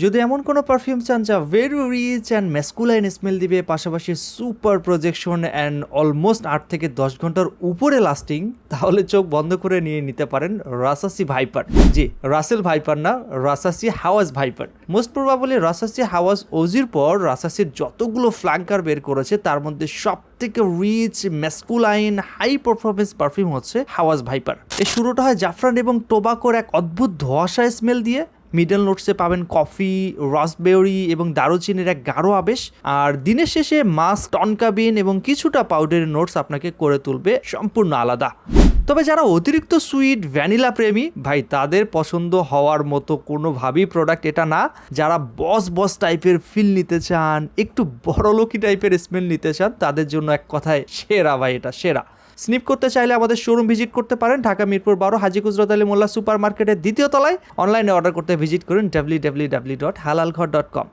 যদি এমন কোনো পারফিউম চান যা very rich and masculine smell দিবে, পাশাপাশি সুপার প্রজেকশন অ্যান্ড অলমোস্ট 8 থেকে 10 ঘন্টার উপরে লাস্টিং, তাহলে চোখ বন্ধ করে নিয়ে নিতে পারেন রাসাসি ভাইপার। জি, রাসেল ভাইপার না, রাসাসি হাওয়াজ ভাইপার। মোস্ট প্রবাবলি রাসাসি হাওয়াজ ওজির পর রাসাসির যতগুলো ফ্ল্যাঙ্কার বের করেছে তার মধ্যে সব থেকে rich masculine high performance perfume হচ্ছে হাওয়াজ ভাইপার। এর শুরুটা হয় জাফরান এবং টোবাকোর এক অদ্ভুত ধোঁয়াশা স্মেল দিয়ে। মিডল নোটসে পাবেন কফি, রাসবেরি এবং দারুচিনির এক গাঢ় আবেশ। আর দিনের শেষে মাস্ক, টনকা বিন এবং কিছুটা পাউডারের নোটস আপনাকে করে তুলবে সম্পূর্ণ আলাদা। তবে যারা অতিরিক্ত সুইট ভ্যানিলা প্রেমী ভাই, তাদের পছন্দ হওয়ার মতো কোনোভাবেই প্রোডাক্ট এটা না। যারা বস টাইপের ফিল নিতে চান, একটু বড়লোকি টাইপের স্মেল নিতে চান, তাদের জন্য এক কথায় সেরা ভাই, এটা সেরা। স্নিপ করতে চাইলে আমাদের শোরুম ভিজিট করতে পারেন, ঢাকা মিরপুর 12 হাজী কুজরত আলী মোল্লা সুপার মার্কেটের দ্বিতীয় তলায়। অনলাইনে অর্ডার করতে ভিজিট করুন www.halalghar.com।